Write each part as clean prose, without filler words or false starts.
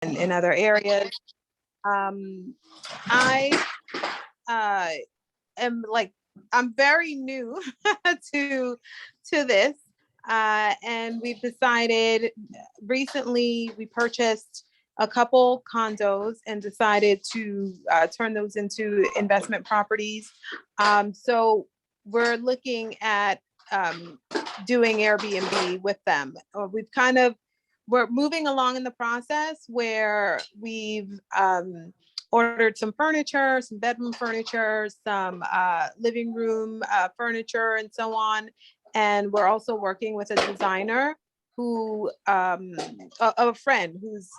in other areas. I am like, I'm very new to this. And we've decided recently, we purchased a couple condos and decided to turn those into investment properties. So we're looking at doing Airbnb with them. We're moving along in the process where we've ordered some furniture, some bedroom furniture, some living room furniture, and so on. And we're also working with a designer who, a friend who's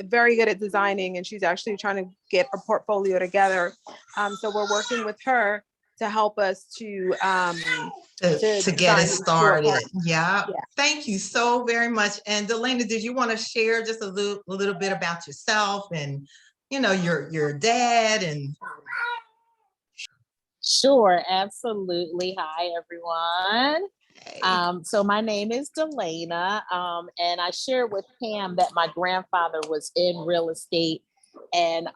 very good at designing, and she's actually trying to get a portfolio together. So we're working with her to help us to get it started. Yeah. Thank you so very much. And Delana, did you want to share just a little bit about yourself and, you know, your dad and? Sure, absolutely. Hi, everyone. Hey. So my name is Delana, and I shared with Pam that my grandfather was in real estate, and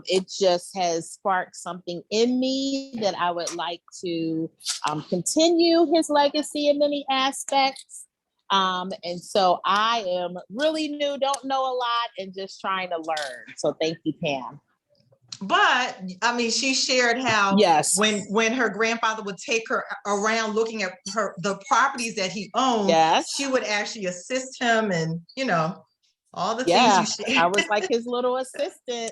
it just has sparked something in me that I would like to continue his legacy in many aspects. And so I am really new, don't know a lot, and just trying to learn. So thank you, Pam. But I mean, she shared how when her grandfather would take her around looking at the properties that he owned, she would actually assist him, and you know, all the things you shared. I was like his little assistant.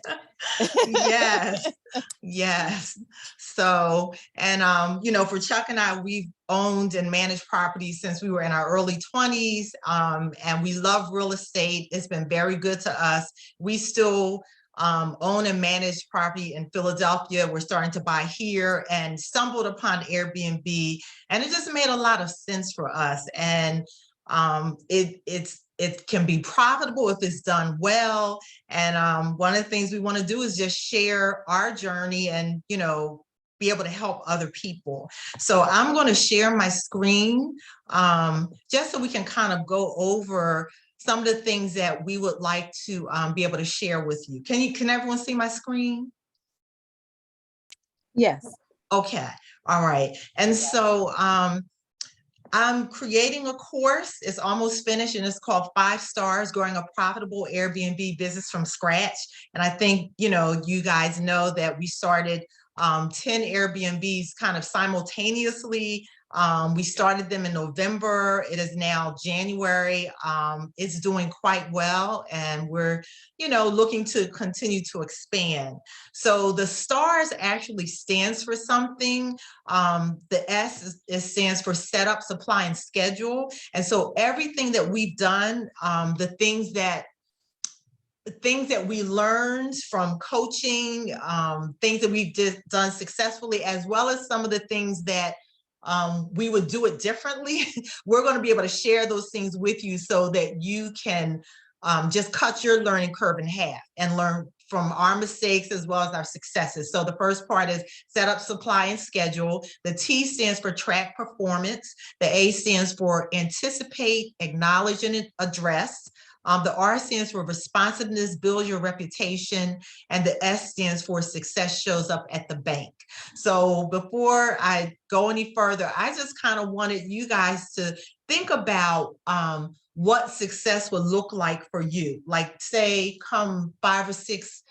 Yes. So, and you know, for Chuck and I, we've owned and managed properties since we were in our early 20s, and we love real estate. It's been very good to us. We still own and manage property in Philadelphia. We're starting to buy here, and stumbled upon Airbnb, and it just made a lot of sense for us. And it can be profitable if it's done well. And one of the things we want to do is just share our journey and, you know, be able to help other people. So I'm going to share my screen just so we can kind of go over some of the things that we would like to be able to share with you. Can everyone see my screen? Yes. Okay. All right. And so I'm creating a course. It's almost finished, and it's called 5 Stars, Growing a Profitable Airbnb Business from Scratch. And I think, you know, you guys know that we started 10 Airbnbs kind of simultaneously. We started them in November. It is now January. It's doing quite well, and we're, you know, looking to continue to expand. So the STARS actually stands for something. The S stands for setup, supply, and schedule. And so everything that we've done, the things that we learned from coaching, things that we've done successfully, as well as some of the things that we would do it differently. We're going to be able to share those things with you so that you can just cut your learning curve in half and learn from our mistakes as well as our successes. So the first part is set up, supply, and schedule. The T stands for track performance. The A stands for anticipate, acknowledge, and address. The R stands for responsiveness, build your reputation, and the S stands for success shows up at the bank. So before I go any further, I just kind of wanted you guys to think about what success would look like for you. Like, say, come 5 or 6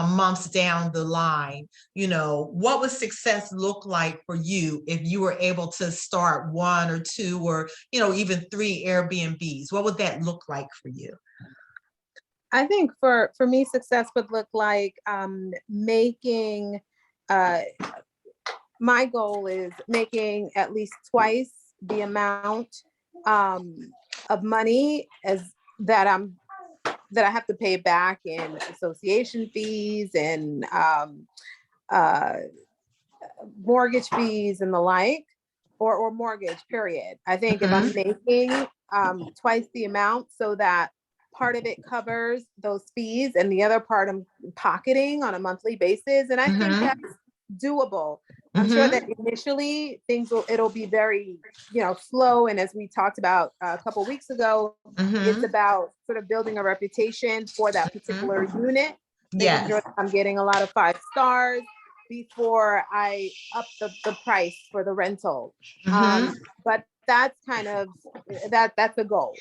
months down the line, you know, what would success look like for you if you were able to start 1 or 2 or, you know, even 3 Airbnbs? What would that look like for you? I think for me, success would look like making, my goal is making at least twice the amount of money as that I have to pay back in association fees and mortgage fees and the like, or mortgage period. I think if I'm making twice the amount, so that part of it covers those fees and the other part I'm pocketing on a monthly basis. And I think that's doable. I'm sure that initially it'll be very, slow. And as we talked about a couple weeks ago, it's about sort of building a reputation for that particular unit, making sure that I'm getting a lot of 5 stars before I up the price for the rental. But that's kind of, that's a goal.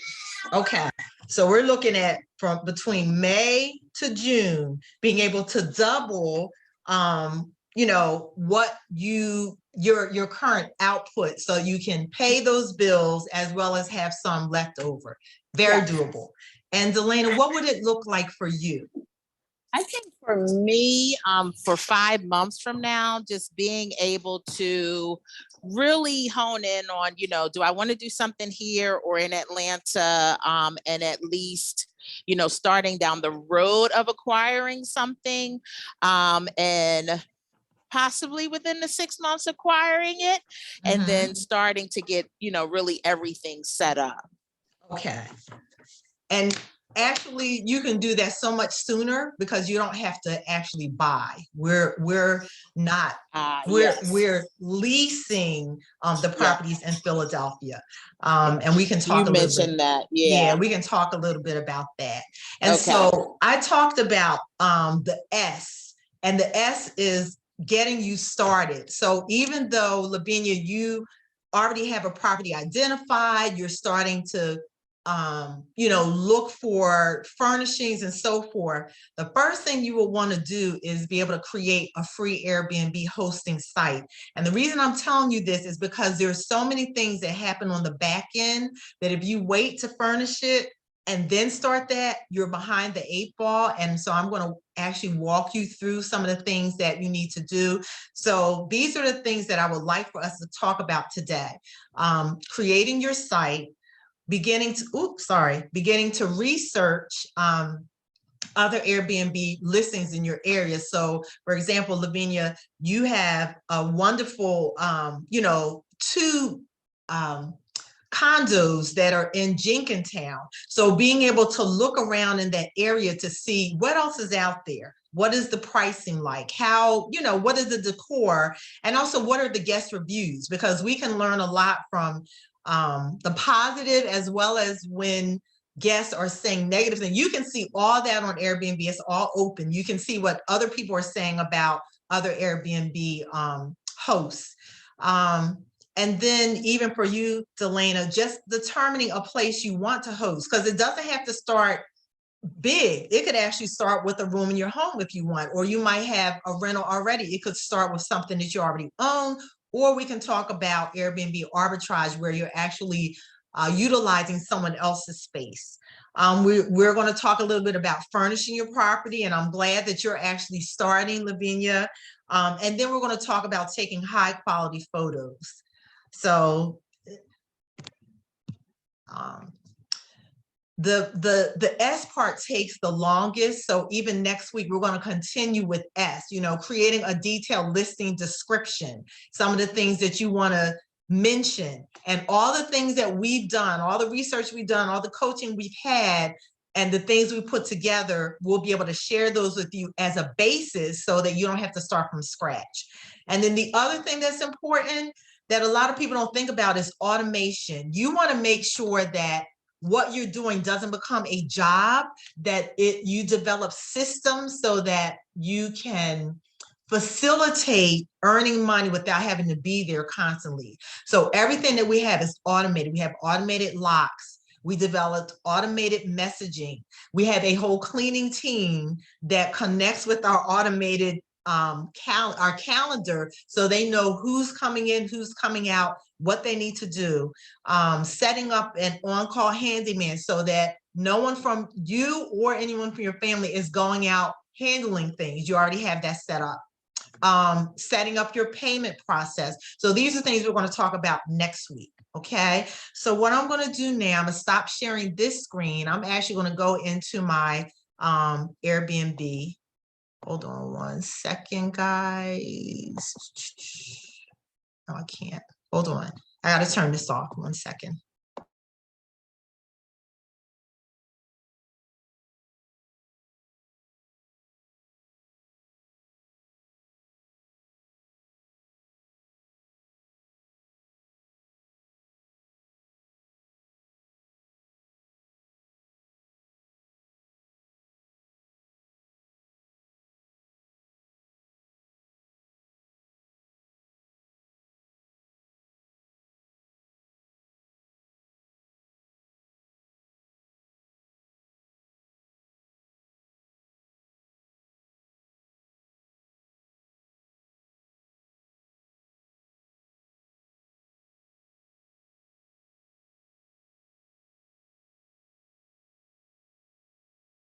Okay, so we're looking at from between May to June, being able to double, what your current output, so you can pay those bills as well as have some left over. Very doable. And Delana, what would it look like for you? I think for me, for 5 months from now, just being able to really hone in on, do I want to do something here or in Atlanta? And at least, starting down the road of acquiring something, and possibly within the 6 months acquiring it, and then starting to get, really everything set up. Okay. And actually, you can do that so much sooner because you don't have to actually buy. We're not. We're leasing the properties in Philadelphia, and we can talk. You mentioned that, yeah. We can talk a little bit about that. And so I talked about the S, and the S is getting you started. So even though, Lavinia, you already have a property identified, you're starting to look for furnishings and so forth. The first thing you will want to do is be able to create a free Airbnb hosting site. And the reason I'm telling you this is because there's so many things that happen on the back end that if you wait to furnish it and then start that, you're behind the 8 ball. And so I'm going to actually walk you through some of the things that you need to do. So these are the things that I would like for us to talk about today. Creating your site, beginning to research other Airbnb listings in your area. So for example, Lavinia, you have a wonderful, 2 condos that are in Jenkintown. So being able to look around in that area to see what else is out there. What is the pricing like? How, what is the decor? And also what are the guest reviews? Because we can learn a lot from the positive as well as when guests are saying negative things. You can see all that on Airbnb. It's all open. You can see what other people are saying about other Airbnb hosts. And then even for you, Delana, just determining a place you want to host, because it doesn't have to start big. It could actually start with a room in your home if you want, or you might have a rental already. It could start with something that you already own, or we can talk about Airbnb arbitrage where you're actually utilizing someone else's space. We're going to talk a little bit about furnishing your property, and I'm glad that you're actually starting, Lavinia. And then we're going to talk about taking high quality photos. So the S part takes the longest. So even next week, we're going to continue with S, creating a detailed listing description, some of the things that you want to mention, and all the things that we've done, all the research we've done, all the coaching we've had, and the things we put together, we'll be able to share those with you as a basis so that you don't have to start from scratch. And then the other thing that's important that a lot of people don't think about is automation. You want to make sure that what you're doing doesn't become a job, that you develop systems so that you can facilitate earning money without having to be there constantly. So everything that we have is automated. We have automated locks. We developed automated messaging. We have a whole cleaning team that connects with our automated our calendar, so they know who's coming in, who's coming out, what they need to do. Setting up an on-call handyman so that no one from you or anyone from your family is going out handling things. You already have that set up. Setting up your payment process. So these are things we're going to talk about next week. Okay. So what I'm going to do now, I'm going to stop sharing this screen. I'm actually going to go into my Airbnb. Hold on 1 second, guys. No, I can't. Hold on. I got to turn this off 1 second.